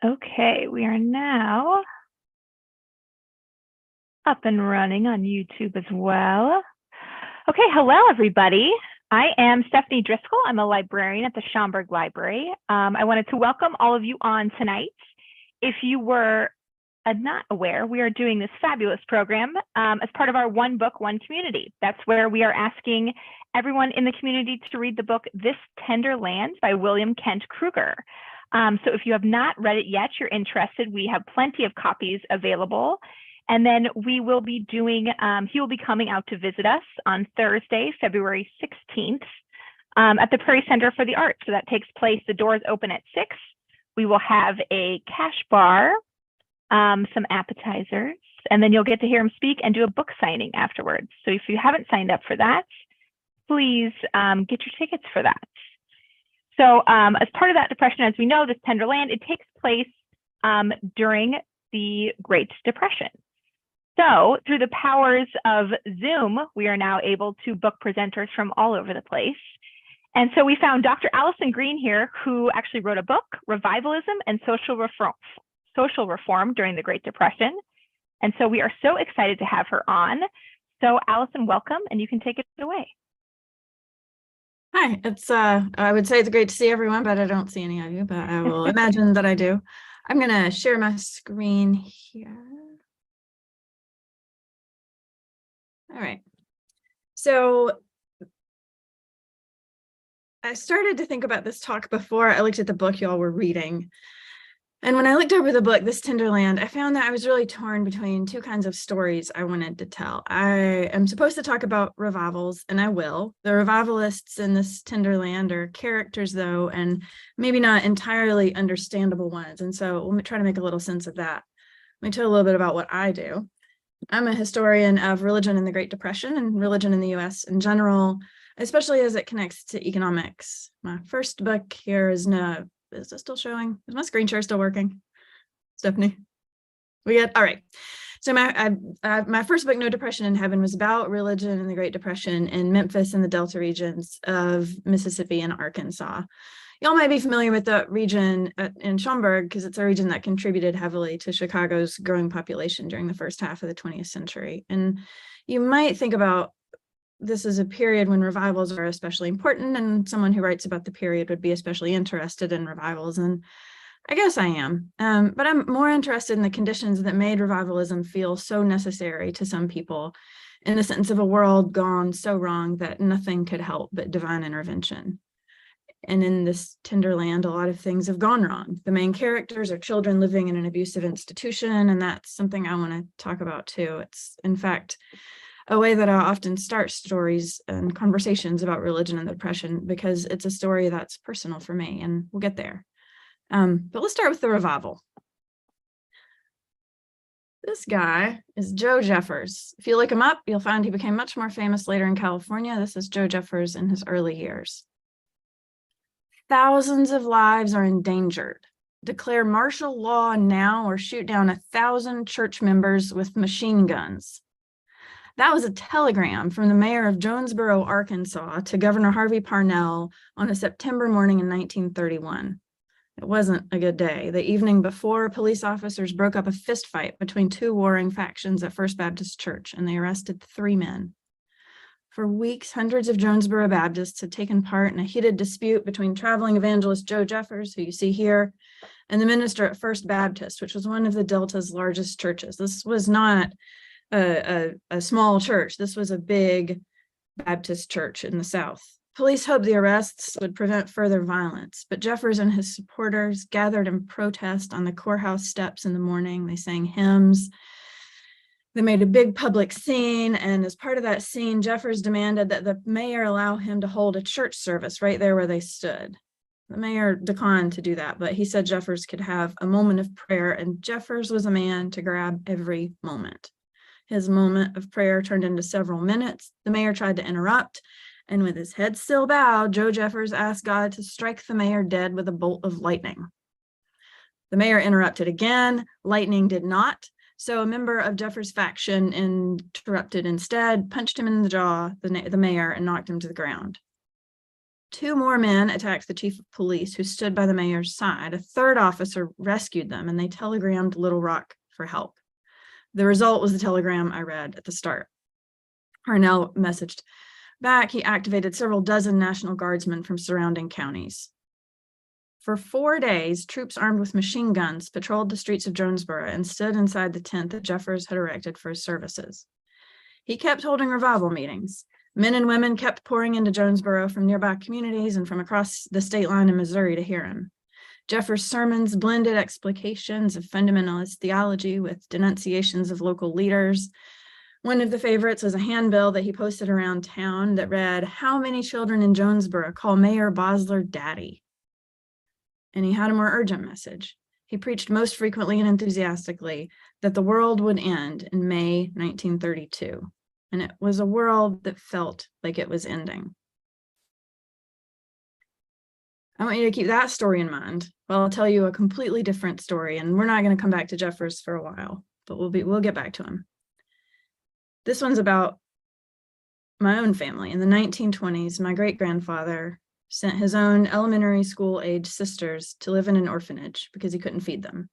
Okay, we are now up and running on YouTube as well. Okay, hello everybody. I am Stephanie Driscoll. I'm a librarian at the Schaumburg Library. I wanted to welcome all of you on tonight. If you were not aware, we are doing this fabulous program as part of our One Book, One Community. That's where we are asking everyone in the community to read the book This Tender Land by William Kent Kruger. So if you have not read it yet, you're interested, we have plenty of copies available. And then we will be doing, he will be coming out to visit us on Thursday, February 16th at the Prairie Center for the Arts. So that takes place, the doors open at 6. We will have a cash bar, some appetizers, and then you'll get to hear him speak and do a book signing afterwards. So if you haven't signed up for that, please get your tickets for that. So as part of that depression, as we know, this Tender Land, it takes place during the Great Depression. So through the powers of Zoom, we are now able to book presenters from all over the place. And so we found Dr. Alison Greene here, who actually wrote a book, Revivalism and Social Reform During the Great Depression. And so we are so excited to have her on. So Alison, welcome, and you can take it away. Hi, it's I would say it's great to see everyone, but I don't see any of you, but I will imagine that I do. I'm going to share my screen here. All right. So I started to think about this talk before I looked at the book y'all were reading. And when I looked over the book, This Tender Land, I found that I was really torn between two kinds of stories I wanted to tell. I am supposed to talk about revivals, and I will. The revivalists in This Tender Land are characters, though, and maybe not entirely understandable ones. And so let me try to make a little sense of that. Let me tell you a little bit about what I do. I'm a historian of religion in the Great Depression and religion in the U.S. in general, especially as it connects to economics. My first book here is it still showing? Is my screen share still working? Stephanie? We good? All right. So my first book, No Depression in Heaven, was about religion in the Great Depression in Memphis and the Delta regions of Mississippi and Arkansas. Y'all might be familiar with the region in Schaumburg because it's a region that contributed heavily to Chicago's growing population during the first half of the 20th century. And you might think about this is a period when revivals are especially important, and someone who writes about the period would be especially interested in revivals. And I guess I am, but I'm more interested in the conditions that made revivalism feel so necessary to some people in the sense of a world gone so wrong that nothing could help but divine intervention. And in This Tender Land, a lot of things have gone wrong. The main characters are children living in an abusive institution, and that's something I want to talk about too. It's, in fact, a way that I often start stories and conversations about religion and the depression, because it's a story that's personal for me, and we'll get there. But let's start with the revival. This guy is Joe Jeffers. If you look him up, you'll find he became much more famous later in California. This is Joe Jeffers in his early years. Thousands of lives are endangered. Declare martial law now or shoot down 1,000 church members with machine guns. That was a telegram from the mayor of Jonesboro, Arkansas, to Governor Harvey Parnell on a September morning in 1931. It wasn't a good day. The evening before, police officers broke up a fistfight between two warring factions at First Baptist Church, and they arrested 3 men. For weeks, hundreds of Jonesboro Baptists had taken part in a heated dispute between traveling evangelist Joe Jeffers, who you see here, and the minister at First Baptist, which was one of the Delta's largest churches. This was not a small church. This was a big Baptist church in the South. Police hoped the arrests would prevent further violence, but Jeffers and his supporters gathered in protest on the courthouse steps in the morning. They sang hymns. They made a big public scene, and as part of that scene, Jeffers demanded that the mayor allow him to hold a church service right there where they stood. The mayor declined to do that, but he said Jeffers could have a moment of prayer, and Jeffers was a man to grab every moment. His moment of prayer turned into several minutes. The mayor tried to interrupt, and with his head still bowed, Joe Jeffers asked God to strike the mayor dead with a bolt of lightning. The mayor interrupted again. Lightning did not. So a member of Jeffers' faction interrupted instead, punched him in the jaw, the mayor, and knocked him to the ground. 2 more men attacked the chief of police, who stood by the mayor's side. A third officer rescued them, and they telegrammed Little Rock for help. The result was the telegram I read at the start. Parnell messaged back he activated several dozen National Guardsmen from surrounding counties. For 4 days, troops armed with machine guns patrolled the streets of Jonesboro and stood inside the tent that Jeffers had erected for his services. He kept holding revival meetings. Men and women kept pouring into Jonesboro from nearby communities and from across the state line in Missouri to hear him. Jeffers' sermons blended explications of fundamentalist theology with denunciations of local leaders. One of the favorites was a handbill that he posted around town that read, "How many children in Jonesboro call Mayor Bosler daddy?" And he had a more urgent message. He preached most frequently and enthusiastically that the world would end in May 1932. And it was a world that felt like it was ending. I want you to keep that story in mind. Well, I'll tell you a completely different story, and we're not going to come back to Jeffers for a while, but we'll get back to him. This one's about my own family. In the 1920s, my great-grandfather sent his own elementary school-age sisters to live in an orphanage because he couldn't feed them.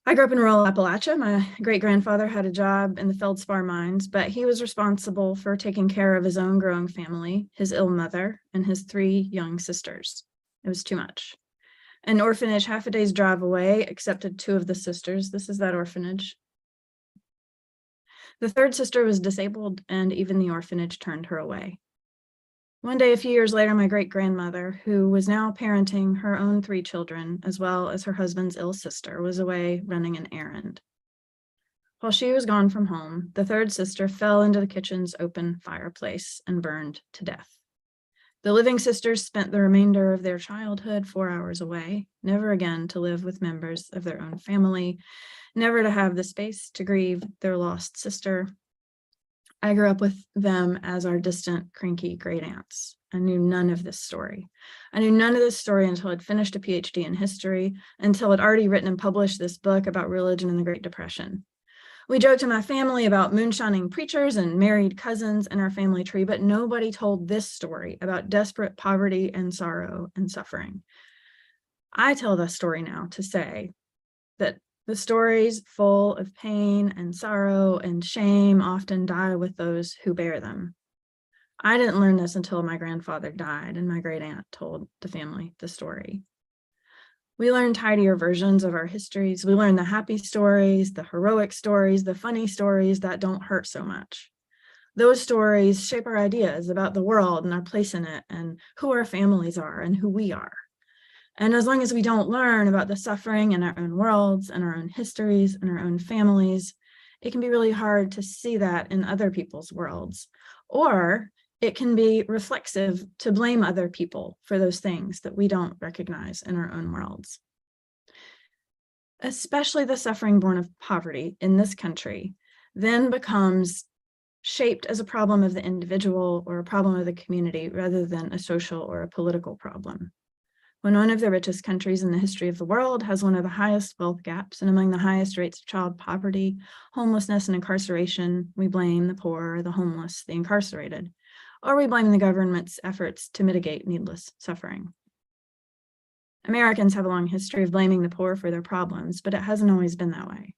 I grew up in rural Appalachia. My great-grandfather had a job in the feldspar mines, but he was responsible for taking care of his own growing family, his ill mother, and his 3 young sisters. It was too much. An orphanage half a day's drive away accepted 2 of the sisters. This is that orphanage. The 3rd sister was disabled, and even the orphanage turned her away. One day, a few years later, my great-grandmother, who was now parenting her own 3 children, as well as her husband's ill sister, was away running an errand. While she was gone from home, the 3rd sister fell into the kitchen's open fireplace and burned to death. The living sisters spent the remainder of their childhood 4 hours away, never again to live with members of their own family, never to have the space to grieve their lost sister. I grew up with them as our distant, cranky great aunts. I knew none of this story. I knew none of this story until I'd finished a PhD in history, until I'd already written and published this book about religion and the Great Depression. We joked in my family about moonshining preachers and married cousins in our family tree, but nobody told this story about desperate poverty and sorrow and suffering. I tell this story now to say that the stories full of pain and sorrow and shame often die with those who bear them. I didn't learn this until my grandfather died and my great aunt told the family the story. We learn tidier versions of our histories. We learn the happy stories, the heroic stories, the funny stories that don't hurt so much. Those stories shape our ideas about the world and our place in it and who our families are and who we are. And as long as we don't learn about the suffering in our own worlds and our own histories and our own families, it can be really hard to see that in other people's worlds. Or it can be reflexive to blame other people for those things that we don't recognize in our own worlds. Especially the suffering born of poverty in this country then becomes shaped as a problem of the individual or a problem of the community rather than a social or a political problem. When one of the richest countries in the history of the world has one of the highest wealth gaps and among the highest rates of child poverty, homelessness, and incarceration, we blame the poor, the homeless, the incarcerated, or we blame the government's efforts to mitigate needless suffering. Americans have a long history of blaming the poor for their problems, but it hasn't always been that way.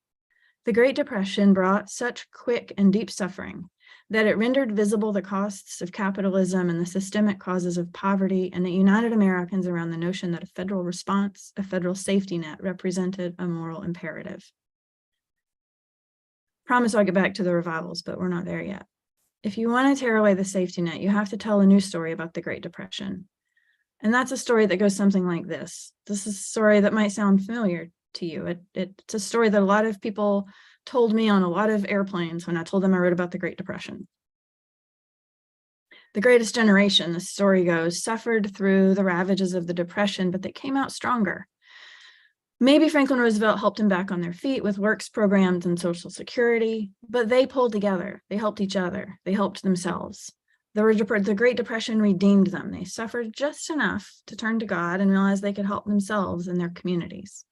The Great Depression brought such quick and deep suffering that it rendered visible the costs of capitalism and the systemic causes of poverty, and it united Americans around the notion that a federal response, a federal safety net, represented a moral imperative. Promise I'll get back to the revivals, but we're not there yet. If you want to tear away the safety net, you have to tell a new story about the Great Depression. And that's a story that goes something like this. This is a story that might sound familiar to you. It's a story that a lot of people told me on a lot of airplanes when I told them I wrote about the Great Depression. The greatest generation, the story goes, suffered through the ravages of the Depression, but they came out stronger. Maybe Franklin Roosevelt helped them back on their feet with works programs and Social Security, but they pulled together. They helped each other. They helped themselves. The Great Depression redeemed them. They suffered just enough to turn to God and realize they could help themselves and their communities.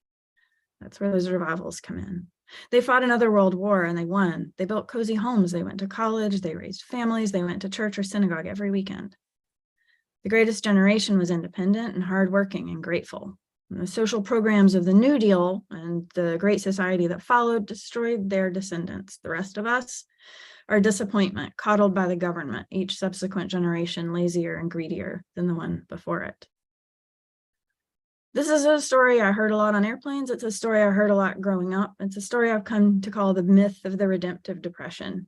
That's where those revivals come in. They fought another world war and they won. They built cozy homes. They went to college. They raised families. They went to church or synagogue every weekend. The greatest generation was independent and hardworking and grateful. And the social programs of the New Deal and the Great Society that followed destroyed their descendants. The rest of us are disappointment, coddled by the government, each subsequent generation lazier and greedier than the one before it. This is a story I heard a lot on airplanes. It's a story I heard a lot growing up. It's a story I've come to call the myth of the redemptive depression.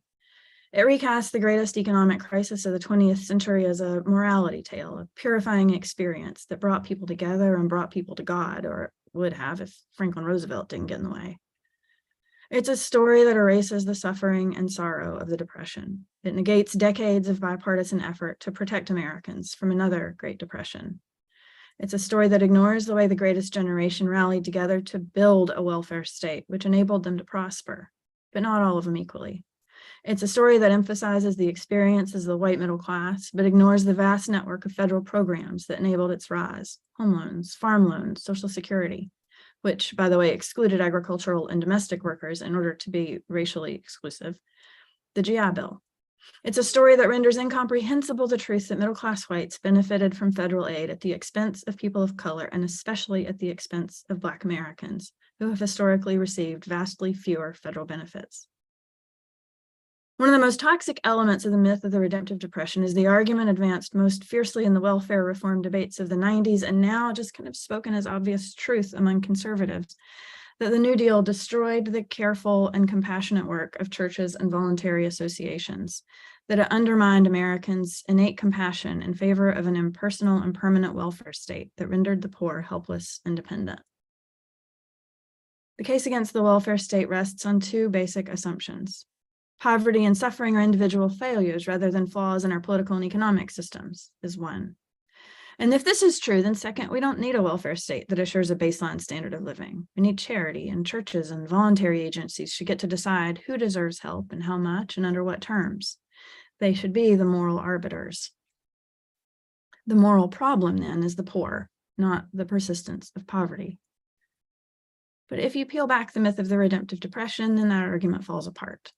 It recasts the greatest economic crisis of the 20th century as a morality tale, a purifying experience that brought people together and brought people to God, or would have if Franklin Roosevelt didn't get in the way. It's a story that erases the suffering and sorrow of the Depression. It negates decades of bipartisan effort to protect Americans from another Great Depression. It's a story that ignores the way the greatest generation rallied together to build a welfare state, which enabled them to prosper, but not all of them equally. It's a story that emphasizes the experiences of the white middle class, but ignores the vast network of federal programs that enabled its rise: home loans, farm loans, Social Security, which, by the way, excluded agricultural and domestic workers in order to be racially exclusive, the GI Bill. It's a story that renders incomprehensible the truth that middle-class whites benefited from federal aid at the expense of people of color, and especially at the expense of Black Americans, who have historically received vastly fewer federal benefits. One of the most toxic elements of the myth of the redemptive depression is the argument advanced most fiercely in the welfare reform debates of the 90s, and now just kind of spoken as obvious truth among conservatives, that the New Deal destroyed the careful and compassionate work of churches and voluntary associations, that it undermined Americans' innate compassion in favor of an impersonal and permanent welfare state that rendered the poor helpless and dependent. The case against the welfare state rests on two basic assumptions. Poverty and suffering are individual failures rather than flaws in our political and economic systems, is one. And if this is true, then second, we don't need a welfare state that assures a baseline standard of living. We need charity, and churches and voluntary agencies should get to decide who deserves help and how much and under what terms. They should be the moral arbiters. The moral problem, then, is the poor, not the persistence of poverty. But if you peel back the myth of the redemptive depression, then that argument falls apart.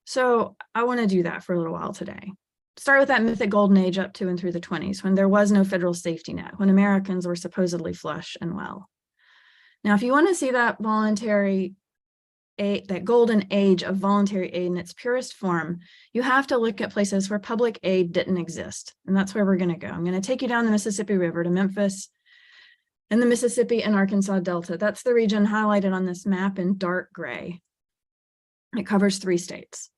So I want to do that for a little while today. Start with that mythic golden age up to and through the 20s, when there was no federal safety net, when Americans were supposedly flush and well. Now, if you want to see that that golden age of voluntary aid in its purest form, you have to look at places where public aid didn't exist. And that's where we're going to go. I'm going to take you down the Mississippi River to Memphis and the Mississippi and Arkansas Delta. That's the region highlighted on this map in dark gray. It covers 3 states.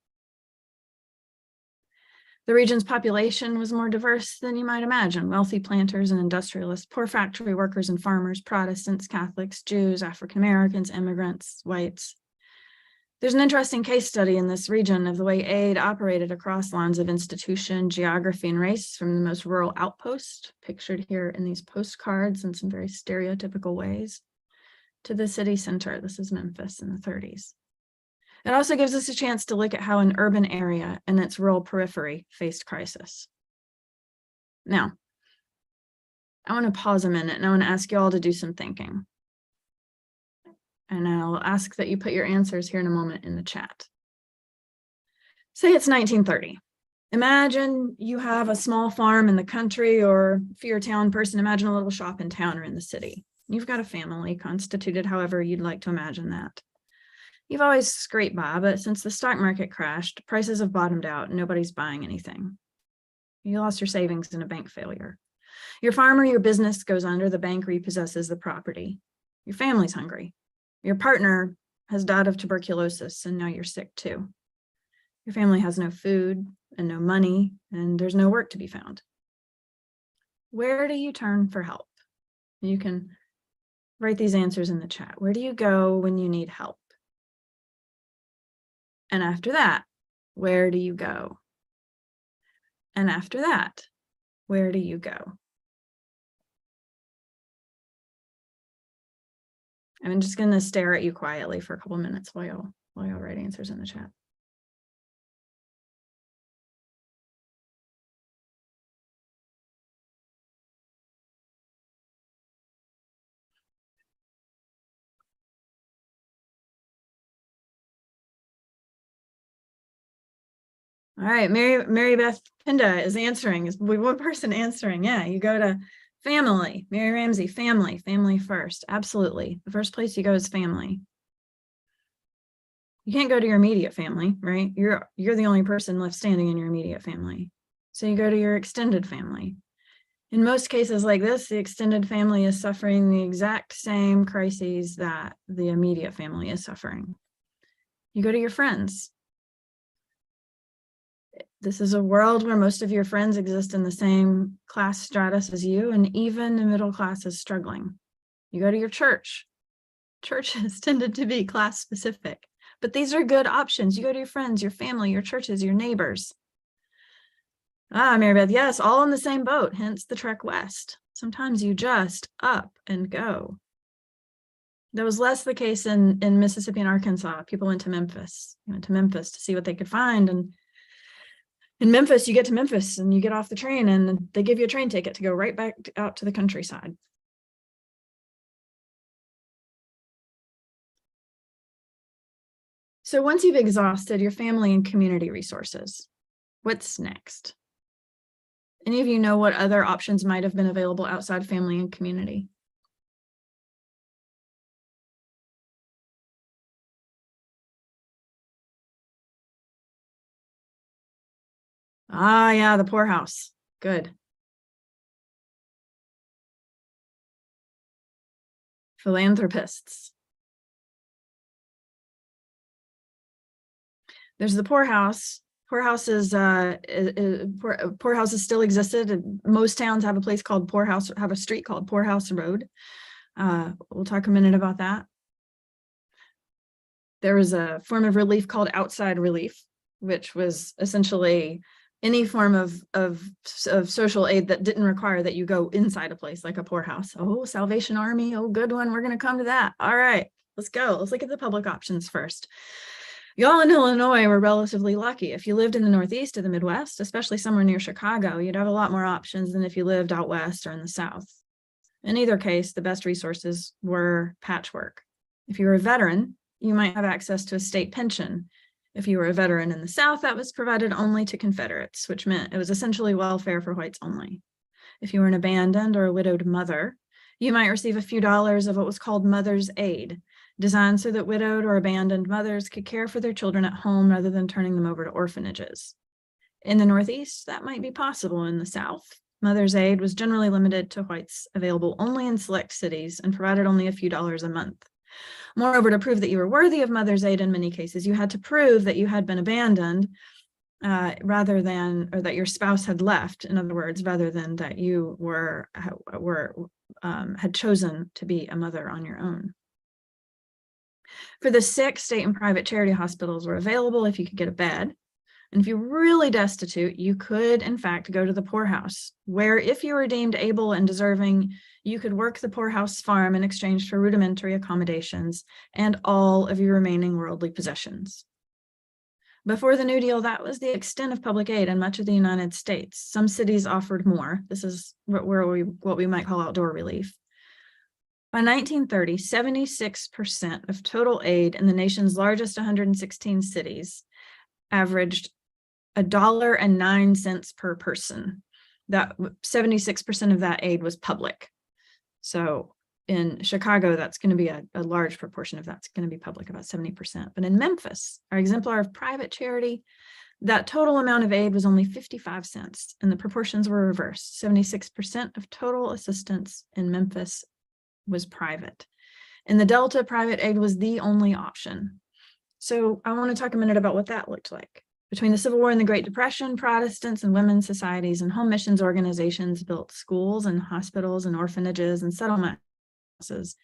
The region's population was more diverse than you might imagine: wealthy planters and industrialists, poor factory workers and farmers, Protestants, Catholics, Jews, African Americans, immigrants, whites. There's an interesting case study in this region of the way aid operated across lines of institution, geography, and race, from the most rural outpost, pictured here in these postcards in some very stereotypical ways, to the city center. This is Memphis in the 30s. It also gives us a chance to look at how an urban area and its rural periphery faced crisis. Now, I want to pause a minute and I want to ask you all to do some thinking. And I'll ask that you put your answers here in a moment in the chat. Say it's 1930. Imagine you have a small farm in the country, or if you're a town person, imagine a little shop in town or in the city. You've got a family constituted however you'd like to imagine that. You've always scraped by, but since the stock market crashed, prices have bottomed out and nobody's buying anything. You lost your savings in a bank failure. Your farm or your business goes under, the bank repossesses the property. Your family's hungry. Your partner has died of tuberculosis and now you're sick too. Your family has no food and no money, and there's no work to be found. Where do you turn for help? You can write these answers in the chat. Where do you go when you need help? And after that, where do you go? And after that, where do you go? I'm just going to stare at you quietly for a couple minutes while y'all write answers in the chat. All right, Mary Beth Pinda is answering. Is one person answering? Yeah, you go to family. Mary Ramsey, family first. Absolutely. The first place you go is family. You can't go to your immediate family, right? You're the only person left standing in your immediate family. So you go to your extended family. In most cases like this, the extended family is suffering the exact same crises that the immediate family is suffering. You go to your friends. This is a world where most of your friends exist in the same class stratus as you, and even the middle class is struggling. You go to your church. Churches tended to be class specific, but these are good options. You go to your friends, your family, your churches, your neighbors. Mary Beth, yes, all in the same boat, hence the trek west. Sometimes you just up and go. That was less the case in Mississippi and Arkansas. People went to Memphis. You went to Memphis to see what they could find. And in Memphis, you get to Memphis and you get off the train and they give you a train ticket to go right back out to the countryside. So once you've exhausted your family and community resources, what's next? Any of you know what other options might have been available outside family and community? Yeah, the poorhouse. Good. Philanthropists. There's the poorhouse. Poorhouses still existed. Most towns have a place called Poorhouse, have a street called Poorhouse Road. We'll talk a minute about that. There was a form of relief called outside relief, which was essentially any form of social aid that didn't require that you go inside a place like a poorhouse. Oh, Salvation Army. Oh, good one. We're going to come to that. All right, let's go. Let's look at the public options first. Y'all in Illinois were relatively lucky. If you lived in the Northeast or the Midwest, especially somewhere near Chicago, you'd have a lot more options than if you lived out West or in the South. In either case, the best resources were patchwork. If you were a veteran, you might have access to a state pension. If you were a veteran in the South, that was provided only to Confederates, which meant it was essentially welfare for whites only. If you were an abandoned or a widowed mother, you might receive a few dollars of what was called mother's aid, designed so that widowed or abandoned mothers could care for their children at home rather than turning them over to orphanages. In the Northeast, that might be possible. In the South, mother's aid was generally limited to whites, available only in select cities, and provided only a few dollars a month. Moreover, to prove that you were worthy of mother's aid in many cases, you had to prove that you had been abandoned rather than, or that your spouse had left, in other words, rather than that you had chosen to be a mother on your own. For the sick, state and private charity hospitals were available if you could get a bed. And if you were really destitute, you could, in fact, go to the poorhouse, where if you were deemed able and deserving, you could work the poorhouse farm in exchange for rudimentary accommodations and all of your remaining worldly possessions. Before the New Deal, that was the extent of public aid in much of the United States. Some cities offered more. This is what we might call outdoor relief. By 1930, 76% of total aid in the nation's largest 116 cities averaged $1.09 per person. That 76% of that aid was public. So in Chicago, that's going to be a large proportion of that's going to be public, about 70%. But in Memphis, our exemplar of private charity, that total amount of aid was only 55 cents, and the proportions were reversed. 76% of total assistance in Memphis was private. In the Delta, private aid was the only option. So I want to talk a minute about what that looked like. Between the Civil War and the Great Depression, Protestants and women's societies and home missions organizations built schools and hospitals and orphanages and settlement houses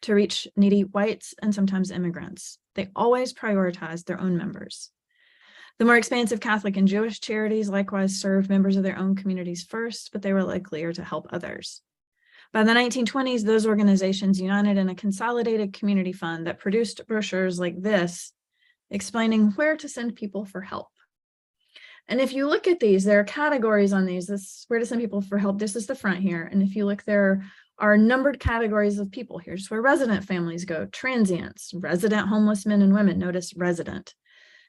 to reach needy whites and sometimes immigrants. They always prioritized their own members. The more expansive Catholic and Jewish charities likewise served members of their own communities first, but they were likelier to help others. By the 1920s, those organizations united in a consolidated community fund that produced brochures like this, explaining where to send people for help. And if you look at these, there are categories on these. This is where to send people for help. This is the front here. And if you look, there are numbered categories of people. Here's where resident families go: transients, resident homeless men and women. Notice resident.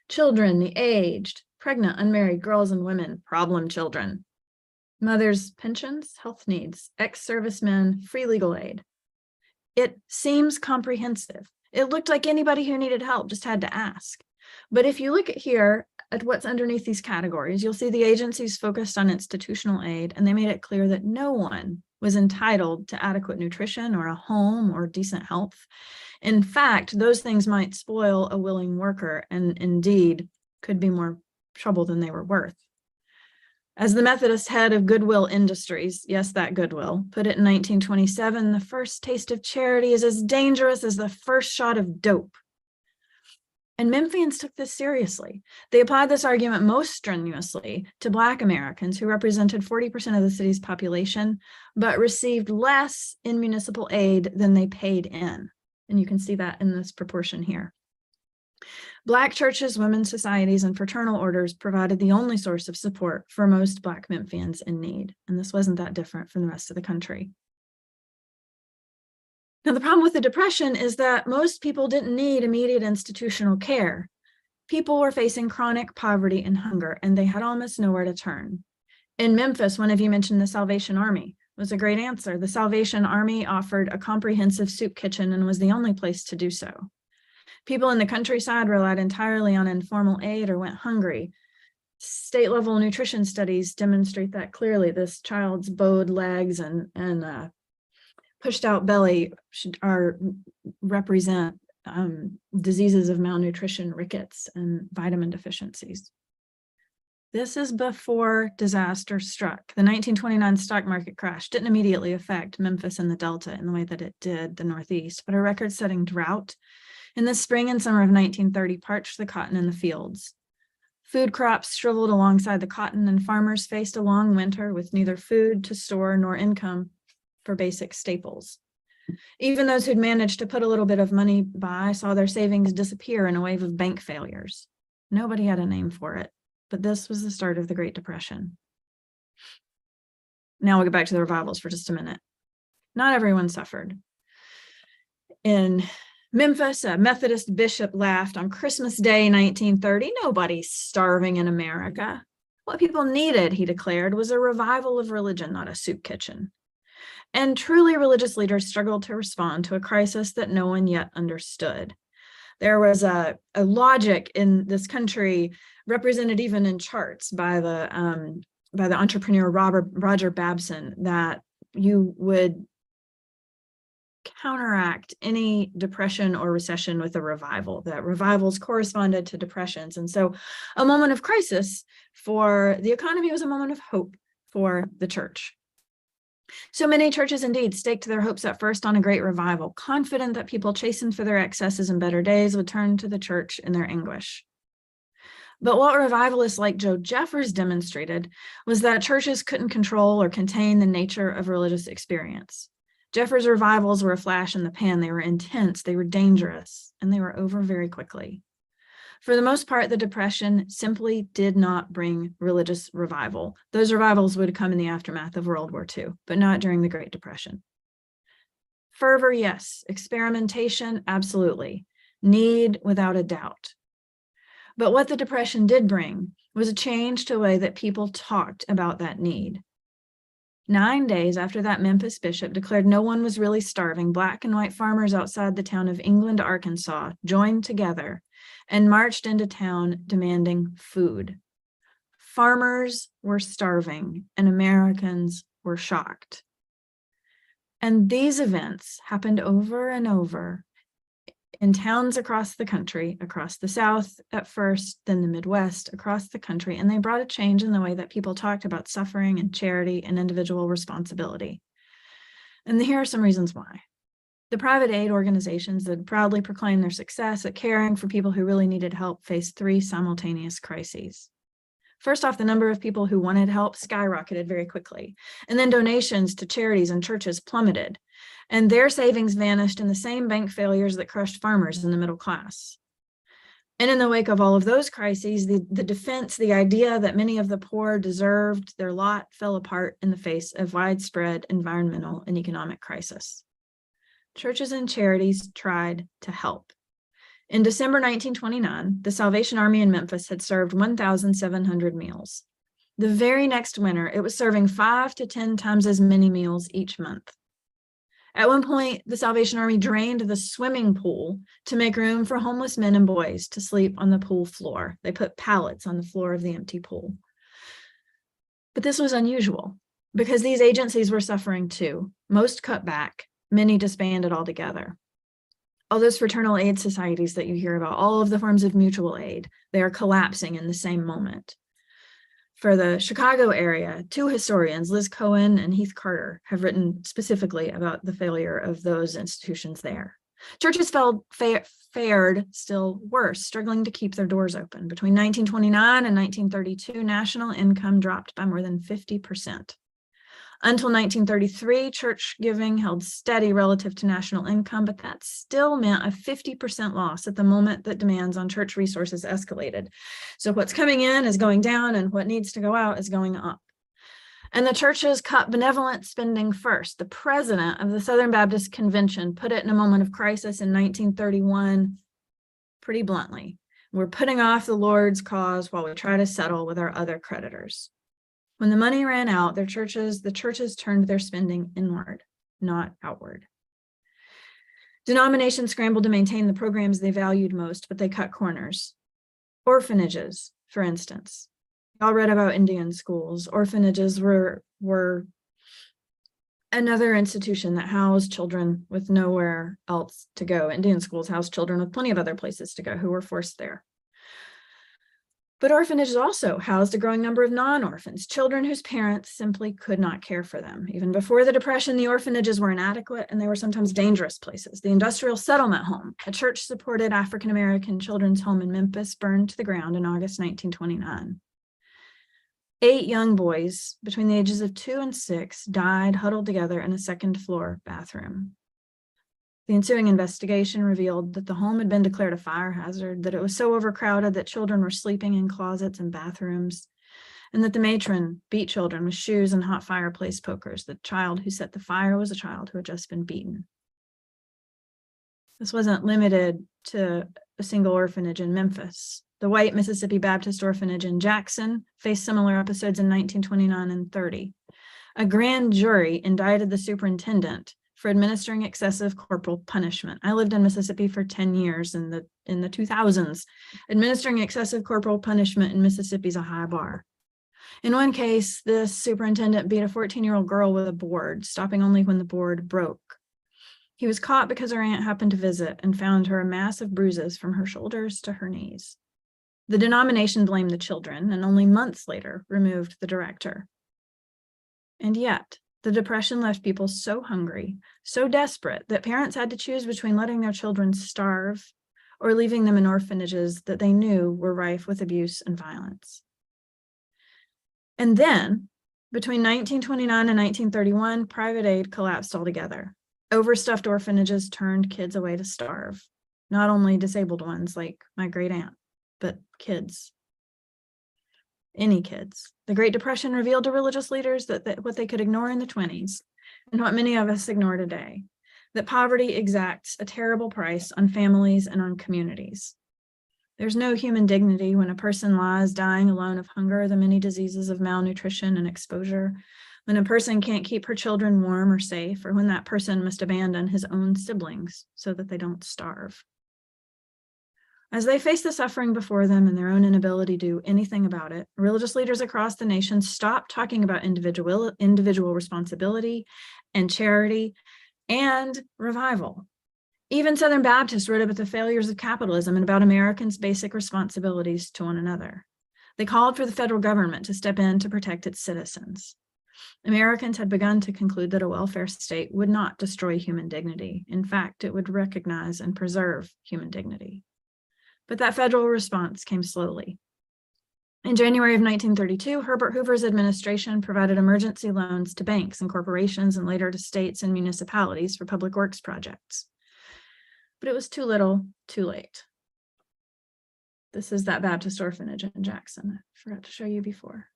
Children, the aged, pregnant, unmarried, girls and women, problem children. Mothers, pensions, health needs, ex-servicemen, free legal aid. It seems comprehensive. It looked like anybody who needed help just had to ask. But if you look at here at what's underneath these categories, you'll see the agencies focused on institutional aid, and they made it clear that no one was entitled to adequate nutrition or a home or decent health. In fact, those things might spoil a willing worker and indeed could be more trouble than they were worth. As the Methodist head of Goodwill Industries, yes, that Goodwill, put it in 1927, the first taste of charity is as dangerous as the first shot of dope. And Memphians took this seriously. They applied this argument most strenuously to Black Americans, who represented 40% of the city's population, but received less in municipal aid than they paid in. And you can see that in this proportion here. Black churches, women's societies, and fraternal orders provided the only source of support for most Black Memphians in need. And this wasn't that different from the rest of the country. Now, the problem with the Depression is that most people didn't need immediate institutional care. People were facing chronic poverty and hunger, and they had almost nowhere to turn. In Memphis, one of you mentioned the Salvation Army was a great answer. The Salvation Army offered a comprehensive soup kitchen and was the only place to do so. People in the countryside relied entirely on informal aid or went hungry. State-level nutrition studies demonstrate that clearly. This child's bowed legs and pushed out belly represent diseases of malnutrition, rickets, and vitamin deficiencies. This is before disaster struck. The 1929 stock market crash didn't immediately affect Memphis and the Delta in the way that it did the Northeast, but a record-setting drought in the spring and summer of 1930 parched the cotton in the fields. Food crops shriveled alongside the cotton, and farmers faced a long winter with neither food to store nor income for basic staples. Even those who'd managed to put a little bit of money by saw their savings disappear in a wave of bank failures. Nobody had a name for it, but this was the start of the Great Depression. Now we'll get back to the revivals for just a minute. Not everyone suffered. In Memphis, a Methodist bishop laughed on Christmas Day, 1930, nobody's starving in America. What people needed, he declared, was a revival of religion, not a soup kitchen. And truly religious leaders struggled to respond to a crisis that no one yet understood. There was a logic in this country represented even in charts by the entrepreneur Roger Babson that you would counteract any depression or recession with a revival, that revivals corresponded to depressions. And so a moment of crisis for the economy was a moment of hope for the church. So many churches indeed staked their hopes at first on a great revival, confident that people chastened for their excesses and better days would turn to the church in their anguish. But what revivalists like Joe Jeffers demonstrated was that churches couldn't control or contain the nature of religious experience. Jeffers' revivals were a flash in the pan. They were intense, they were dangerous, and they were over very quickly. For the most part, the Depression simply did not bring religious revival. Those revivals would come in the aftermath of World War II, but not during the Great Depression. Fervor, yes. Experimentation, absolutely. Need, without a doubt. But what the Depression did bring was a change to the way that people talked about that need. 9 days after that Memphis bishop declared no one was really starving, Black and white farmers outside the town of England, Arkansas, joined together and marched into town demanding food. Farmers were starving and Americans were shocked. And these events happened over and over in towns across the country, across the South at first, then the Midwest, across the country, and they brought a change in the way that people talked about suffering and charity and individual responsibility. And here are some reasons why. The private aid organizations that proudly proclaimed their success at caring for people who really needed help faced 3 simultaneous crises. First off, the number of people who wanted help skyrocketed very quickly, and then donations to charities and churches plummeted, and their savings vanished in the same bank failures that crushed farmers in the middle class. And in the wake of all of those crises, the defense, the idea that many of the poor deserved their lot, fell apart in the face of widespread environmental and economic crisis. Churches and charities tried to help. In December 1929, the Salvation Army in Memphis had served 1,700 meals. The very next winter, it was serving 5 to 10 times as many meals each month. At one point, the Salvation Army drained the swimming pool to make room for homeless men and boys to sleep on the pool floor. They put pallets on the floor of the empty pool. But this was unusual because these agencies were suffering too. Most cut back, many disbanded altogether. All those fraternal aid societies that you hear about, all of the forms of mutual aid, they are collapsing in the same moment. For the Chicago area, 2 historians, Liz Cohen and Heath Carter, have written specifically about the failure of those institutions there. Churches fared still worse, struggling to keep their doors open. Between 1929 and 1932, national income dropped by more than 50%. Until 1933, church giving held steady relative to national income, but that still meant a 50% loss at the moment that demands on church resources escalated. So what's coming in is going down, and what needs to go out is going up. And the churches cut benevolent spending first. The president of the Southern Baptist Convention put it in a moment of crisis in 1931 pretty bluntly. We're putting off the Lord's cause while we try to settle with our other creditors. When the money ran out, the churches turned their spending inward, not outward. Denominations scrambled to maintain the programs they valued most, but they cut corners. Orphanages, for instance. Y'all read about Indian schools. Orphanages were another institution that housed children with nowhere else to go. Indian schools housed children with plenty of other places to go who were forced there. But orphanages also housed a growing number of non-orphans, children whose parents simply could not care for them. Even before the Depression, the orphanages were inadequate and they were sometimes dangerous places. The Industrial Settlement Home, a church-supported African-American children's home in Memphis, burned to the ground in August 1929. 8 young boys between the ages of 2 and 6 died huddled together in a second-floor bathroom. The ensuing investigation revealed that the home had been declared a fire hazard, that it was so overcrowded that children were sleeping in closets and bathrooms, and that the matron beat children with shoes and hot fireplace pokers. The child who set the fire was a child who had just been beaten. This wasn't limited to a single orphanage in Memphis. The White Mississippi Baptist Orphanage in Jackson faced similar episodes in 1929 and 30. A grand jury indicted the superintendent for administering excessive corporal punishment. I lived in Mississippi for 10 years in the 2000s. Administering excessive corporal punishment in Mississippi is a high bar. In one case, this superintendent beat a 14-year-old girl with a board, stopping only when the board broke. He was caught because her aunt happened to visit and found her a mass of bruises from her shoulders to her knees. The denomination blamed the children and only months later removed the director. And yet, the Depression left people so hungry, so desperate, that parents had to choose between letting their children starve or leaving them in orphanages that they knew were rife with abuse and violence. And then, between 1929 and 1931, private aid collapsed altogether. Overstuffed orphanages turned kids away to starve, not only disabled ones like my great aunt, but kids. Any kids. The Great Depression revealed to religious leaders that what they could ignore in the 20s, and what many of us ignore today, that poverty exacts a terrible price on families and on communities. There's no human dignity when a person lies dying alone of hunger, the many diseases of malnutrition and exposure, when a person can't keep her children warm or safe, or when that person must abandon his own siblings so that they don't starve. As they face the suffering before them and their own inability to do anything about it, religious leaders across the nation stopped talking about individual responsibility and charity and revival. Even Southern Baptists wrote about the failures of capitalism and about Americans' basic responsibilities to one another. They called for the federal government to step in to protect its citizens. Americans had begun to conclude that a welfare state would not destroy human dignity. In fact, it would recognize and preserve human dignity. But that federal response came slowly. In January of 1932, Herbert Hoover's administration provided emergency loans to banks and corporations and later to states and municipalities for public works projects. But it was too little, too late. This is that Baptist orphanage in Jackson. I forgot to show you before.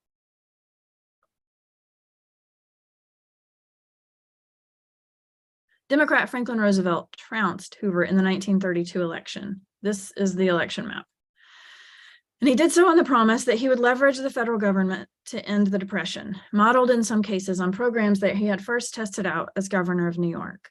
Democrat Franklin Roosevelt trounced Hoover in the 1932 election. This is the election map. And he did so on the promise that he would leverage the federal government to end the Depression, modeled in some cases on programs that he had first tested out as governor of New York.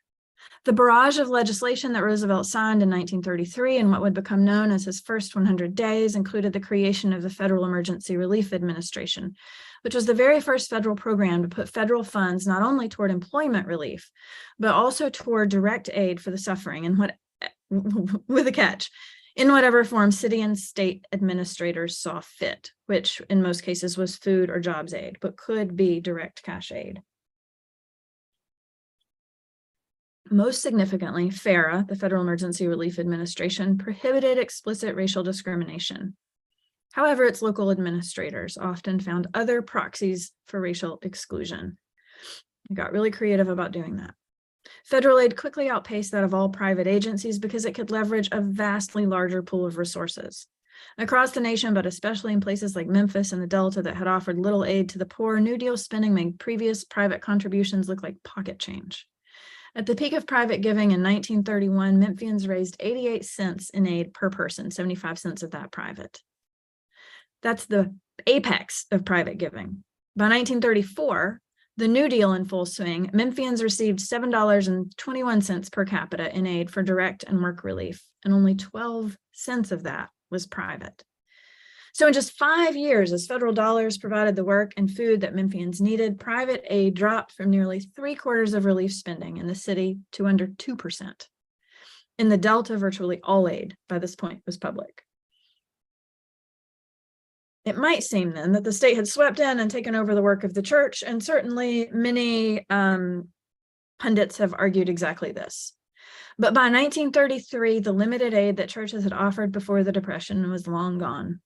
The barrage of legislation that Roosevelt signed in 1933 and what would become known as his first 100 days included the creation of the Federal Emergency Relief Administration, which was the very first federal program to put federal funds not only toward employment relief, but also toward direct aid for the suffering, and with a catch, in whatever form city and state administrators saw fit, which in most cases was food or jobs aid, but could be direct cash aid. Most significantly, FERA, the Federal Emergency Relief Administration, prohibited explicit racial discrimination. However, its local administrators often found other proxies for racial exclusion. They got really creative about doing that. Federal aid quickly outpaced that of all private agencies because it could leverage a vastly larger pool of resources. Across the nation, but especially in places like Memphis and the Delta that had offered little aid to the poor, New Deal spending made previous private contributions look like pocket change. At the peak of private giving in 1931, Memphians raised 88 cents in aid per person, 75 cents of that private. That's the apex of private giving. By 1934, the New Deal in full swing, Memphians received $7.21 per capita in aid for direct and work relief, and only 12 cents of that was private. So in just 5 years, as federal dollars provided the work and food that Memphians needed, private aid dropped from nearly 3/4 of relief spending in the city to under 2%. In the Delta, virtually all aid by this point was public. It might seem then that the state had swept in and taken over the work of the church, and certainly many pundits have argued exactly this. But by 1933, the limited aid that churches had offered before the Depression was long gone.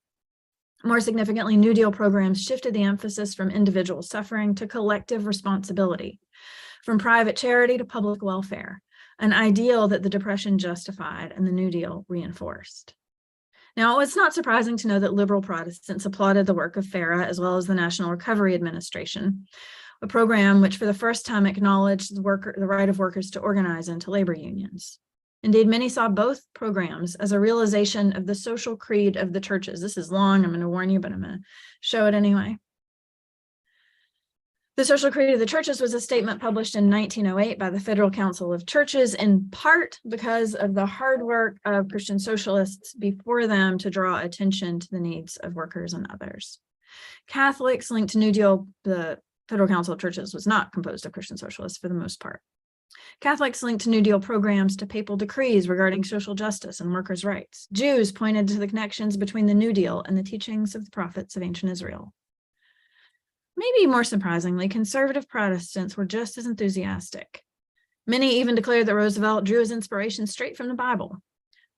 More significantly, New Deal programs shifted the emphasis from individual suffering to collective responsibility, from private charity to public welfare, an ideal that the Depression justified and the New Deal reinforced. Now, it's not surprising to know that liberal Protestants applauded the work of FERA as well as the National Recovery Administration, a program which for the first time acknowledged the right of workers to organize into labor unions. Indeed, many saw both programs as a realization of the social creed of the churches. This is long, I'm going to warn you, but I'm going to show it anyway. The social creed of the churches was a statement published in 1908 by the Federal Council of Churches, in part because of the hard work of Christian socialists before them to draw attention to the needs of workers and others. Catholics linked to New Deal, the Federal Council of Churches was not composed of Christian socialists for the most part. Catholics linked New Deal programs to papal decrees regarding social justice and workers' rights. Jews pointed to the connections between the New Deal and the teachings of the prophets of ancient Israel. Maybe more surprisingly, conservative Protestants were just as enthusiastic. Many even declared that Roosevelt drew his inspiration straight from the Bible.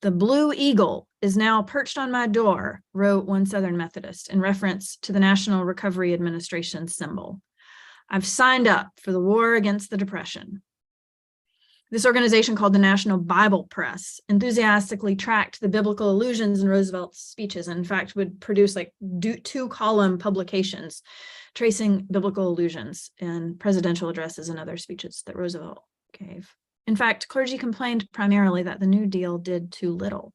"The blue eagle is now perched on my door," wrote one Southern Methodist in reference to the National Recovery Administration symbol. "I've signed up for the war against the Depression." This organization, called the National Bible Press, enthusiastically tracked the biblical allusions in Roosevelt's speeches, and in fact would produce like 2-column publications tracing biblical allusions in presidential addresses and other speeches that Roosevelt gave. In fact, clergy complained primarily that the New Deal did too little.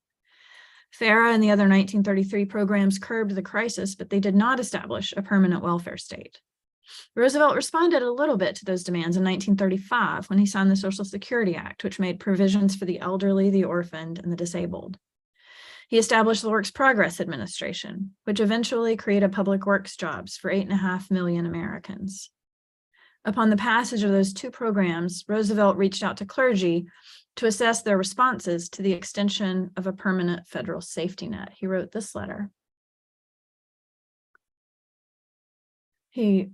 FERA and the other 1933 programs curbed the crisis, but they did not establish a permanent welfare state. Roosevelt responded a little bit to those demands in 1935 when he signed the Social Security Act, which made provisions for the elderly, the orphaned, and the disabled. He established the Works Progress Administration, which eventually created public works jobs for 8.5 million Americans. Upon the passage of those two programs, Roosevelt reached out to clergy to assess their responses to the extension of a permanent federal safety net. He wrote this letter. He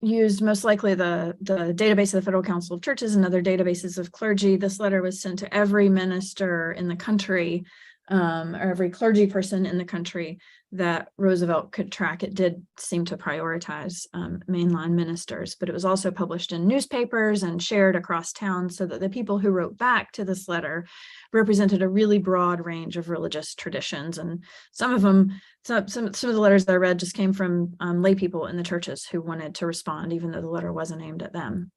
used most likely the database of the Federal Council of Churches and other databases of clergy. This letter was sent to every minister in the country, or every clergy person in the country that Roosevelt could track. It did seem to prioritize mainline ministers, but it was also published in newspapers and shared across town so that the people who wrote back to this letter represented a really broad range of religious traditions. And some of them, some of the letters that I read just came from lay people in the churches who wanted to respond, even though the letter wasn't aimed at them.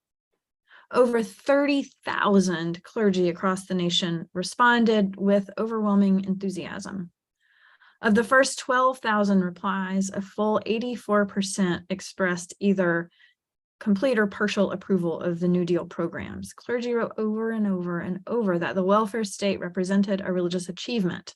Over 30,000 clergy across the nation responded with overwhelming enthusiasm. Of the first 12,000 replies, a full 84% expressed either complete or partial approval of the New Deal programs. Clergy wrote over and over and over that the welfare state represented a religious achievement,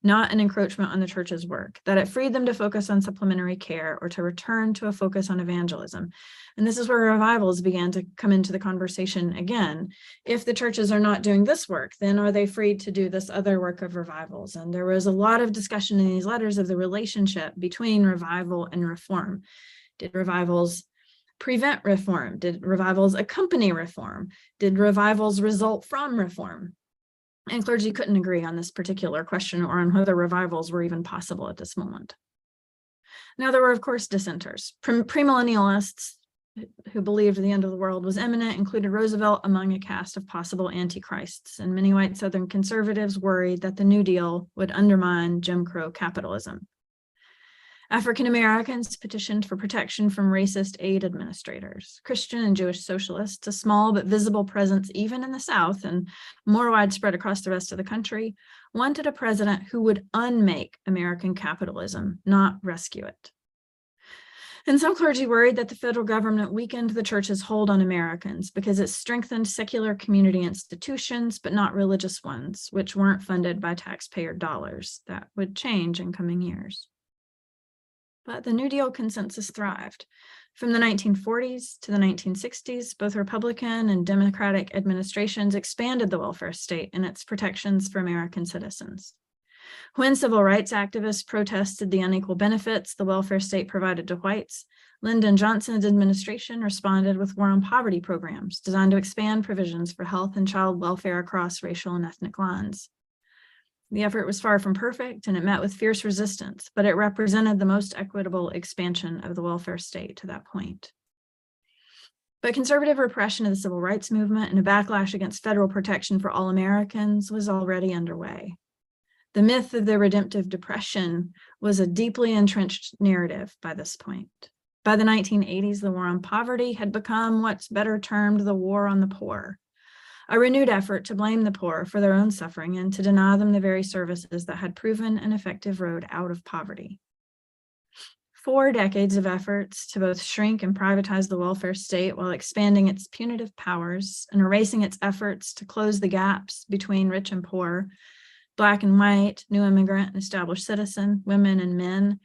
not an encroachment on the church's work, that it freed them to focus on supplementary care or to return to a focus on evangelism. And this is where revivals began to come into the conversation again. If the churches are not doing this work, then are they free to do this other work of revivals? And there was a lot of discussion in these letters of the relationship between revival and reform. Did revivals prevent reform? Did revivals accompany reform? Did revivals result from reform? And clergy couldn't agree on this particular question or on whether revivals were even possible at this moment. Now, there were, of course, dissenters. Premillennialists who believed the end of the world was imminent included Roosevelt among a cast of possible antichrists, and many white Southern conservatives worried that the New Deal would undermine Jim Crow capitalism. African Americans petitioned for protection from racist aid administrators. Christian and Jewish socialists, a small but visible presence even in the South and more widespread across the rest of the country, wanted a president who would unmake American capitalism, not rescue it. And some clergy worried that the federal government weakened the church's hold on Americans because it strengthened secular community institutions, but not religious ones, which weren't funded by taxpayer dollars. That would change in coming years. But the New Deal consensus thrived. From the 1940s to the 1960s, both Republican and Democratic administrations expanded the welfare state and its protections for American citizens. When civil rights activists protested the unequal benefits the welfare state provided to whites, Lyndon Johnson's administration responded with war on poverty programs designed to expand provisions for health and child welfare across racial and ethnic lines. The effort was far from perfect, and it met with fierce resistance, but it represented the most equitable expansion of the welfare state to that point. But conservative repression of the civil rights movement and a backlash against federal protection for all Americans was already underway. The myth of the redemptive depression was a deeply entrenched narrative by this point. By the 1980s, the war on poverty had become what's better termed the war on the poor, a renewed effort to blame the poor for their own suffering and to deny them the very services that had proven an effective road out of poverty. 4 decades of efforts to both shrink and privatize the welfare state while expanding its punitive powers and erasing its efforts to close the gaps between rich and poor, Black and white, new immigrant and established citizen, women and men,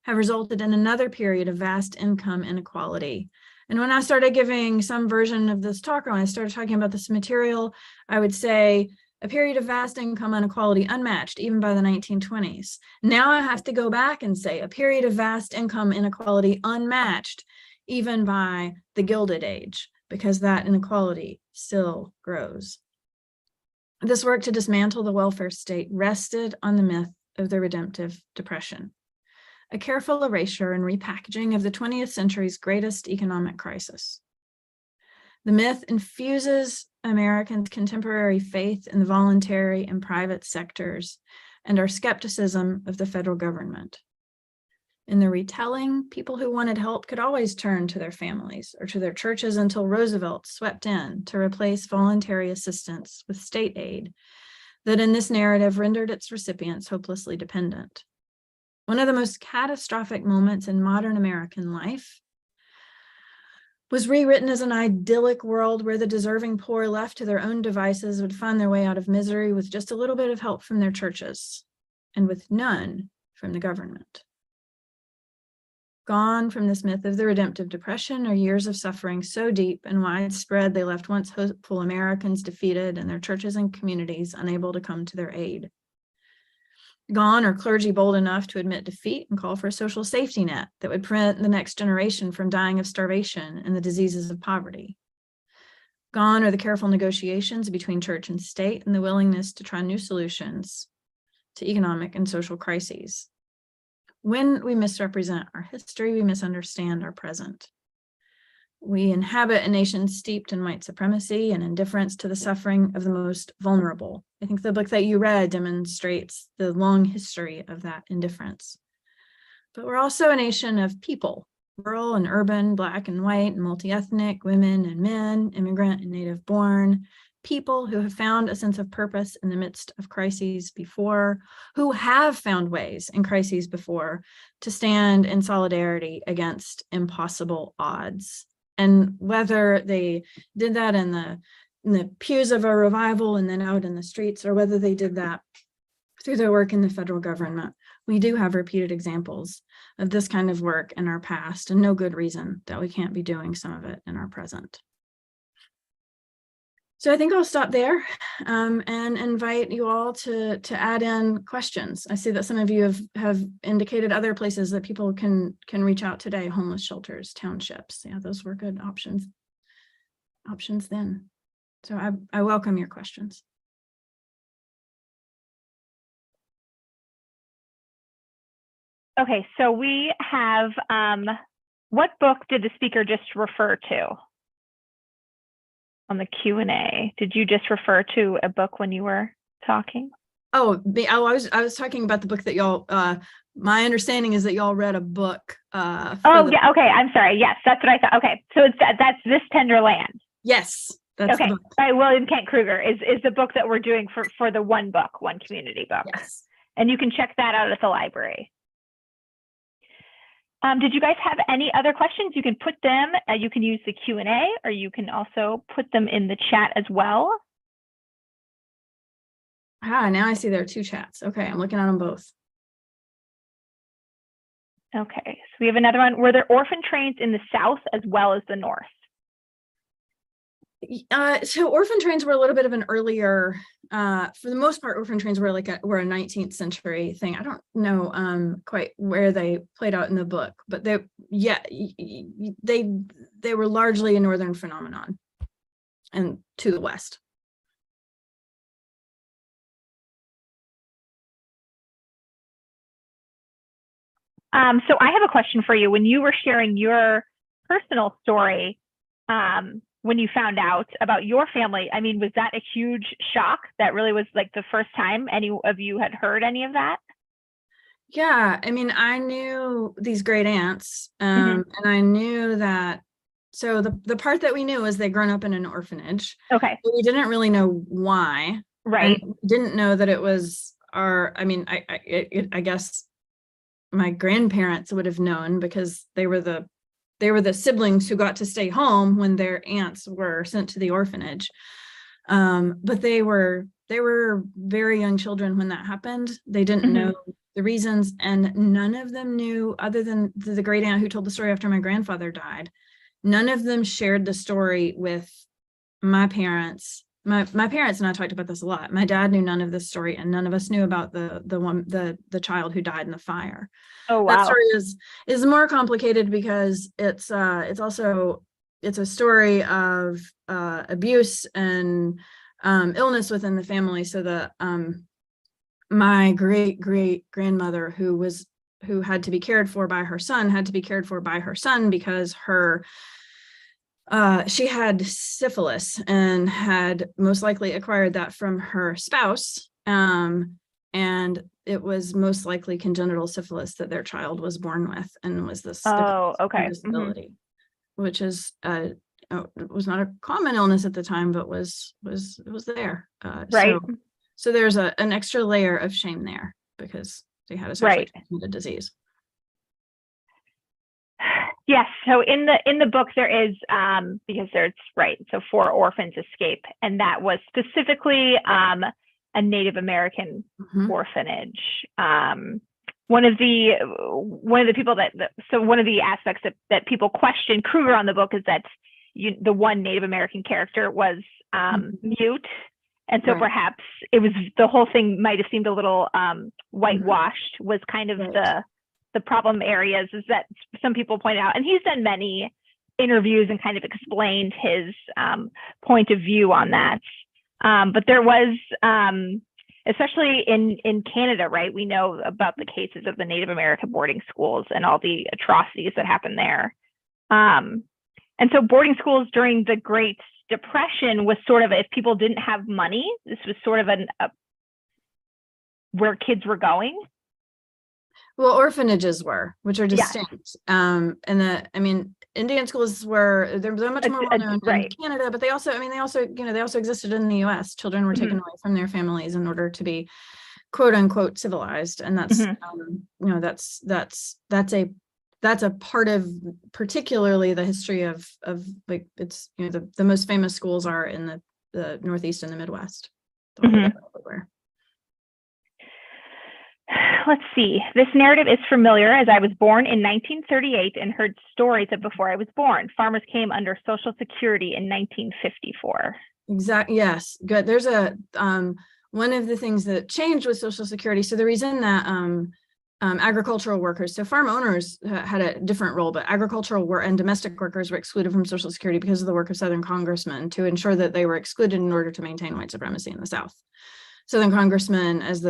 have resulted in another period of vast income inequality. And when I started giving some version of this talk, or when I started talking about this material, I would say a period of vast income inequality unmatched even by the 1920s. Now I have to go back and say a period of vast income inequality unmatched even by the Gilded Age, because that inequality still grows. This work to dismantle the welfare state rested on the myth of the redemptive depression, a careful erasure and repackaging of the 20th century's greatest economic crisis. The myth infuses Americans' contemporary faith in the voluntary and private sectors and our skepticism of the federal government. In the retelling, people who wanted help could always turn to their families or to their churches until Roosevelt swept in to replace voluntary assistance with state aid that in this narrative rendered its recipients hopelessly dependent. One of the most catastrophic moments in modern American life was rewritten as an idyllic world where the deserving poor left to their own devices would find their way out of misery with just a little bit of help from their churches and with none from the government. Gone from this myth of the redemptive depression are years of suffering so deep and widespread they left once hopeful Americans defeated and their churches and communities unable to come to their aid. Gone are clergy bold enough to admit defeat and call for a social safety net that would prevent the next generation from dying of starvation and the diseases of poverty. Gone are the careful negotiations between church and state and the willingness to try new solutions to economic and social crises. When we misrepresent our history, we misunderstand our present. We inhabit a nation steeped in white supremacy and indifference to the suffering of the most vulnerable. I think the book that you read demonstrates the long history of that indifference. But we're also a nation of people, rural and urban, Black and white and multi-ethnic, women and men, immigrant and native born, people who have found a sense of purpose in the midst of crises before, who have found ways in crises before to stand in solidarity against impossible odds. And whether they did that in the pews of a revival and then out in the streets, or whether they did that through their work in the federal government, we do have repeated examples of this kind of work in our past, and no good reason that we can't be doing some of it in our present. So I think I'll stop there and invite you all to add in questions. I see that some of you have indicated other places that people can reach out today: homeless shelters, townships. Yeah, those were good options then. So I welcome your questions. Okay, so we have, what book did the speaker just refer to on the Q&A? Did you just refer to a book when you were talking? I was talking about the book that y'all, my understanding is that y'all read a book. Yeah, okay, I'm sorry. Yes, that's what I thought. Okay, so that's This Tender Land. Yes, that's okay. The book. By William Kent Kruger is the book that we're doing for the one community book. Yes. And you can check that out at the library. Did you guys have any other questions? You can put them, you can use the Q&A, or you can also put them in the chat as well. Now I see there are two chats. Okay, I'm looking at them both. Okay, so we have another one. Were there orphan trains in the South as well as the North? So orphan trains were a little bit of an earlier, for the most part, orphan trains were a 19th century thing. I don't know quite where they played out in the book, but they were largely a northern phenomenon and to the west. So I have a question for you. When you were sharing your personal story, when you found out about your family, I mean, was that a huge shock? That really was like the first time any of you had heard any of that? Yeah, I mean, I knew these great aunts, and I knew that. So the part that we knew was they'd grown up in an orphanage. Okay. But we didn't really know why. Right. And we didn't know that it was I guess my grandparents would have known, because they were the siblings who got to stay home when their aunts were sent to the orphanage. But they were very young children when that happened. They didn't know the reasons, and none of them knew, other than the great aunt who told the story after my grandfather died. None of them shared the story with my parents. My parents and I talked about this a lot. My dad knew none of this story, and none of us knew about the child who died in the fire. Oh, wow. That story is more complicated because it's a story of abuse and illness within the family. So my great grandmother, who had to be cared for by her son, because she had syphilis and had most likely acquired that from her spouse. And it was most likely congenital syphilis that their child was born with, and was this disability, which is was not a common illness at the time, but was there. Right. So there's an extra layer of shame there, because they had a sexually transmitted disease. Yes. So in the book there is, because there's, so 4 orphans escape, and that was specifically a Native American orphanage. One of the people one of the aspects that people question Kruger on the book is that the one Native American character was mute. And so perhaps it was, the whole thing might have seemed a little whitewashed, was kind of the problem areas, is that some people point out, and he's done many interviews and kind of explained his point of view on that. But there was, especially in Canada, we know about the cases of the Native American boarding schools and all the atrocities that happened there. And so boarding schools during the Great Depression was sort of, if people didn't have money, this was sort of where kids were going. Well, orphanages were, which are Yes. distinct. Indian schools were, they're much more well known in Right. Canada, but they also existed in the US. Children were taken away from their families in order to be quote unquote civilized. And that's, that's a part of particularly the history of like, it's, the most famous schools are in the Northeast and the Midwest. Everywhere. Let's see. This narrative is familiar as I was born in 1938 and heard stories of before I was born. Farmers came under Social Security in 1954. Exactly. Yes. Good. There's one of the things that changed with Social Security. So the reason that agricultural workers, so farm owners had a different role, but agricultural and domestic workers were excluded from Social Security because of the work of Southern congressmen to ensure that they were excluded in order to maintain white supremacy in the South. Southern congressmen, as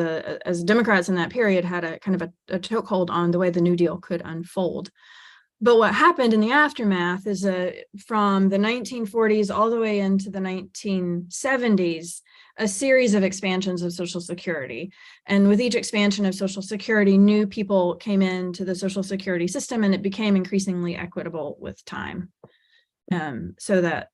Democrats in that period, had a kind of a chokehold on the way the New Deal could unfold. But what happened in the aftermath is from the 1940s all the way into the 1970s, a series of expansions of Social Security. And with each expansion of Social Security, new people came into the Social Security system, and it became increasingly equitable with time. So that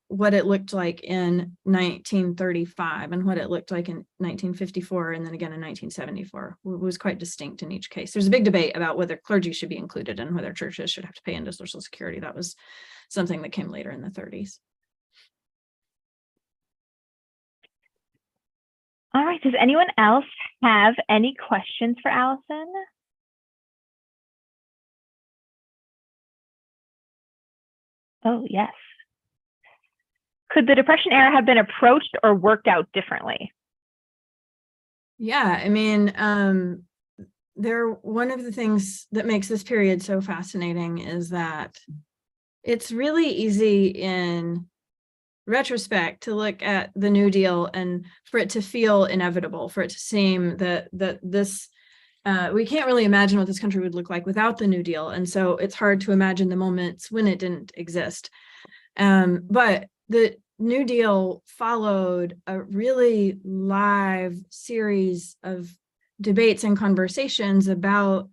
what it looked like in 1935 and what it looked like in 1954 and then again in 1974 was quite distinct in each case. There's a big debate about whether clergy should be included and whether churches should have to pay into Social Security. That was something that came later in the 30s. All right. Does anyone else have any questions for Alison? Oh, yes. Could the Depression era have been approached or worked out differently? Yeah, one of the things that makes this period so fascinating is that it's really easy in retrospect to look at the New Deal and for it to feel inevitable, for it to seem that this we can't really imagine what this country would look like without the New Deal. And so it's hard to imagine the moments when it didn't exist. But the New Deal followed a really live series of debates and conversations about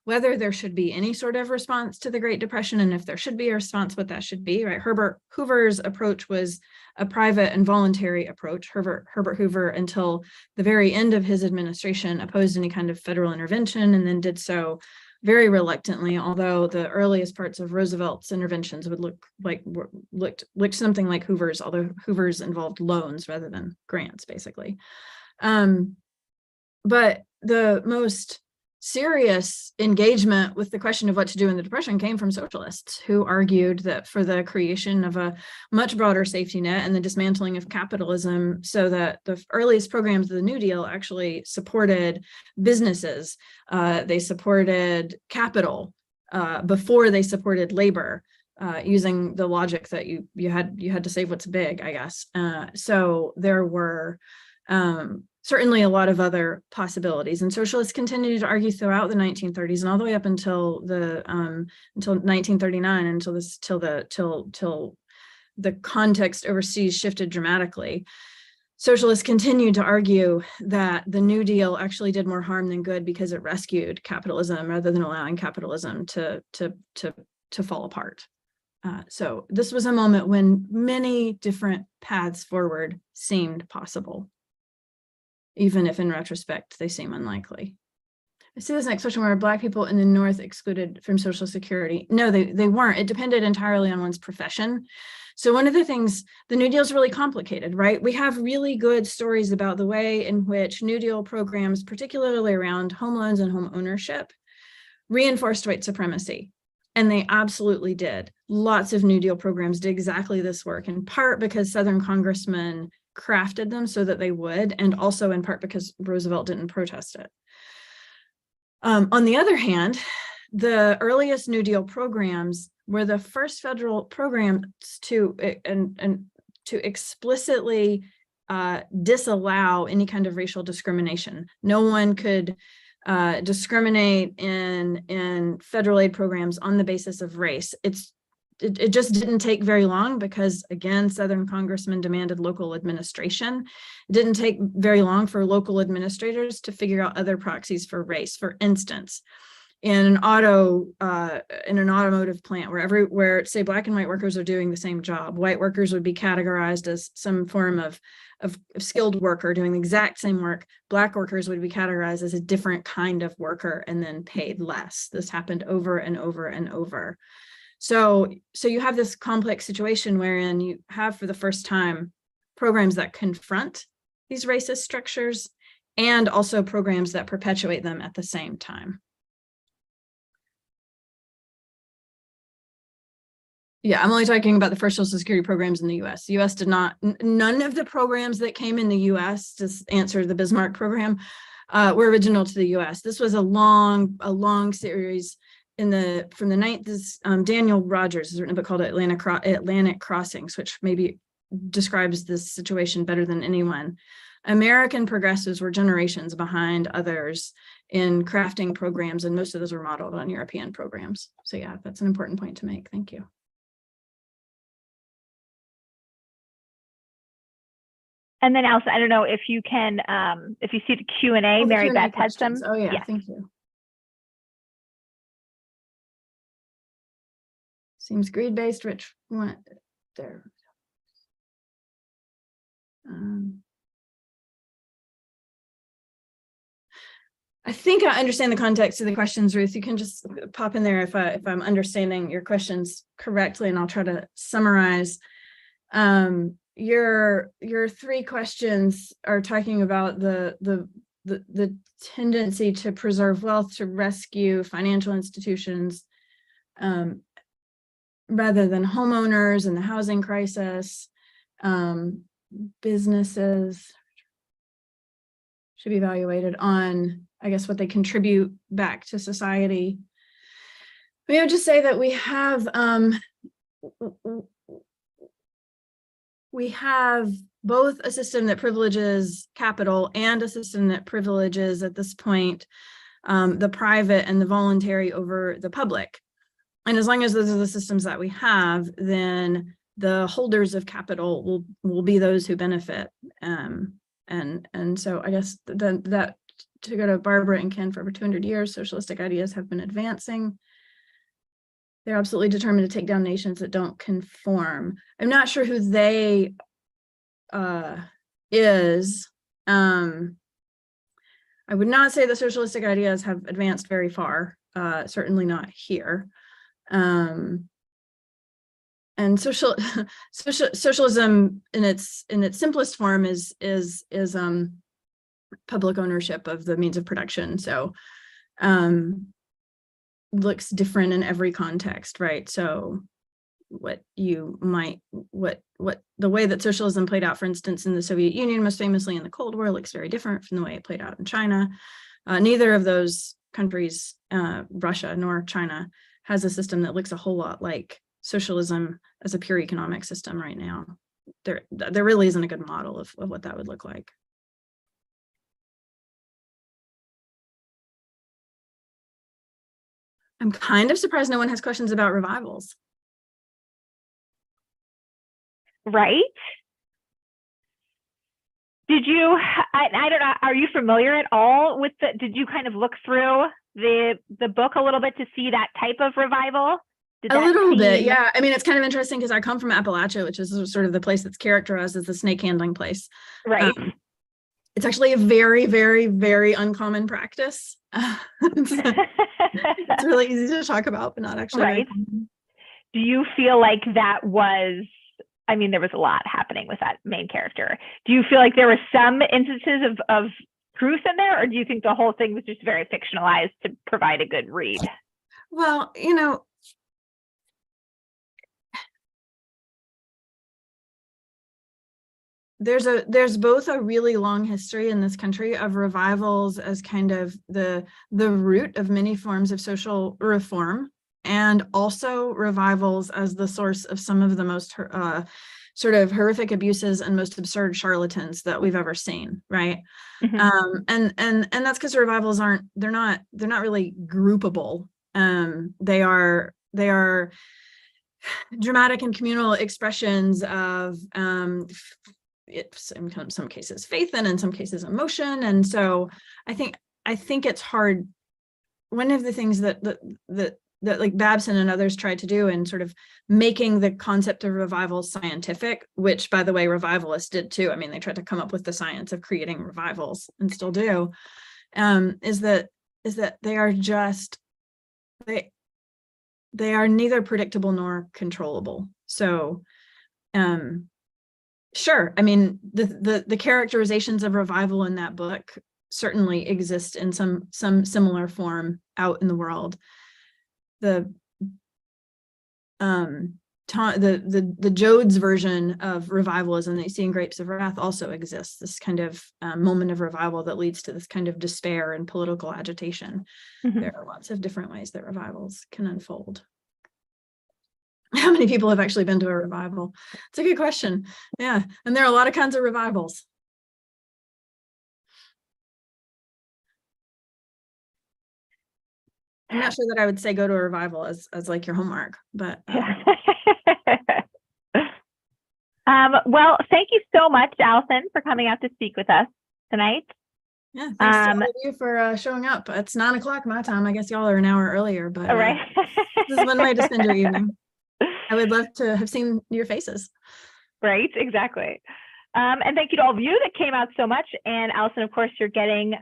whether there should be any sort of response to the Great Depression, and if there should be a response, what that should be, right? Herbert Hoover's approach was a private and voluntary approach. Herbert Hoover, until the very end of his administration, opposed any kind of federal intervention and then did so very reluctantly, although the earliest parts of Roosevelt's interventions would looked something like Hoover's, although Hoover's involved loans rather than grants, basically. But the most serious engagement with the question of what to do in the Depression came from socialists, who argued that for the creation of a much broader safety net and the dismantling of capitalism, so that the earliest programs of the New Deal actually supported businesses. They supported capital before they supported labor, using the logic that you had to save what's big, I guess. So there were certainly a lot of other possibilities, and socialists continued to argue throughout the 1930s and all the way up until 1939, until the context overseas shifted dramatically. Socialists continued to argue that the New Deal actually did more harm than good because it rescued capitalism rather than allowing capitalism to fall apart. So this was a moment when many different paths forward seemed possible, even if in retrospect they seem unlikely. I see this next question: were Black people in the North excluded from Social Security? No, they weren't. It depended entirely on one's profession. So one of the things, the New Deal is really complicated, right? We have really good stories about the way in which New Deal programs, particularly around home loans and home ownership, reinforced white supremacy. And they absolutely did. Lots of New Deal programs did exactly this work, in part because Southern congressmen crafted them so that they would, and also in part because Roosevelt didn't protest it. On the other hand, the earliest New Deal programs were the first federal programs to explicitly disallow any kind of racial discrimination. No one could discriminate in federal aid programs on the basis of race. It's it just didn't take very long because, again, Southern congressmen demanded local administration. It didn't take very long for local administrators to figure out other proxies for race. For instance, in an automotive plant where say black and white workers are doing the same job, white workers would be categorized as some form of skilled worker doing the exact same work. Black workers would be categorized as a different kind of worker and then paid less. This happened over and over and over. So you have this complex situation wherein you have for the first time programs that confront these racist structures and also programs that perpetuate them at the same time. Yeah, I'm only talking about the first Social Security programs in the US. The US did not, none of the programs that came in the US to answer the Bismarck program were original to the US. This was a long series from the 9th. Daniel Rogers has written a book called Atlantic Crossings, which maybe describes this situation better than anyone. American progressives were generations behind others in crafting programs, and most of those were modeled on European programs. So yeah, that's an important point to make. Thank you. And then Alison, I don't know if you can, if you see the Q&A, Mary Beth had some. Oh yeah, yes. Thank you. Seems greed-based, which one there. I think I understand the context of the questions, Ruth. You can just pop in there if I'm understanding your questions correctly, and I'll try to summarize. Your three questions are talking about the tendency to preserve wealth, to rescue financial institutions, rather than homeowners and the housing crisis. Businesses should be evaluated on, I guess, what they contribute back to society. I would just say that we have both a system that privileges capital and a system that privileges, at this point, the private and the voluntary over the public. And as long as those are the systems that we have, then the holders of capital will be those who benefit. And so I guess that to go to Barbara and Ken, for over 200 years, socialistic ideas have been advancing. They're absolutely determined to take down nations that don't conform. I'm not sure who they is. I would not say the socialistic ideas have advanced very far, certainly not here. And socialism in its simplest form is public ownership of the means of production. So looks different in every context, right? So the way that socialism played out, for instance, in the Soviet Union, most famously in the Cold War, looks very different from the way it played out in China. Neither of those countries, Russia nor China, has a system that looks a whole lot like socialism as a pure economic system right now. There really isn't a good model of what that would look like. I'm kind of surprised no one has questions about revivals. Right? Did you, I don't know, are you familiar at all with did you kind of look through the book a little bit to see that type of revival? A little bit, yeah. I mean, it's kind of interesting because I come from Appalachia, which is sort of the place that's characterized as the snake handling place. Right. It's actually a very, very, very uncommon practice. It's really easy to talk about, but not actually. Right. Do you feel like that was, I mean, there was a lot happening with that main character. Do you feel like there were some instances of truth in there, or do you think the whole thing was just very fictionalized to provide a good read? Well, you know, there's both a really long history in this country of revivals as kind of the root of many forms of social reform, and also revivals as the source of some of the most sort of horrific abuses and most absurd charlatans that we've ever seen, right? Mm-hmm. And that's because revivals they're not really groupable. They are dramatic and communal expressions of it's in some cases faith and in some cases emotion. And so I think it's hard. One of the things that like Babson and others tried to do in sort of making the concept of revival scientific, which by the way, revivalists did too. I mean, they tried to come up with the science of creating revivals and still do, is that they are just, they are neither predictable nor controllable. So sure, I mean, the characterizations of revival in that book certainly exist in some similar form out in the world. The Jodes version of revivalism that you see in Grapes of Wrath also exists, this kind of moment of revival that leads to this kind of despair and political agitation. Mm-hmm. There are lots of different ways that revivals can unfold. How many people have actually been to a revival? It's a good question. Yeah, and there are a lot of kinds of revivals. I'm not sure that I would say go to a revival as like your homework, but well, thank you so much, Alison, for coming out to speak with us tonight. Yeah, thanks to all of you for showing up. It's 9:00 my time. I guess y'all are an hour earlier, but all right. This is one way to spend your evening. I would love to have seen your faces. Right, exactly. And thank you to all of you that came out so much. And Alison, of course, you're getting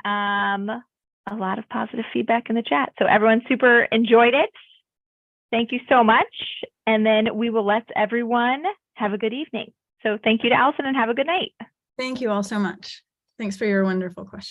a lot of positive feedback in the chat. So everyone super enjoyed it. Thank you so much. And then we will let everyone have a good evening. So thank you to Alison and have a good night. Thank you all so much. Thanks for your wonderful questions.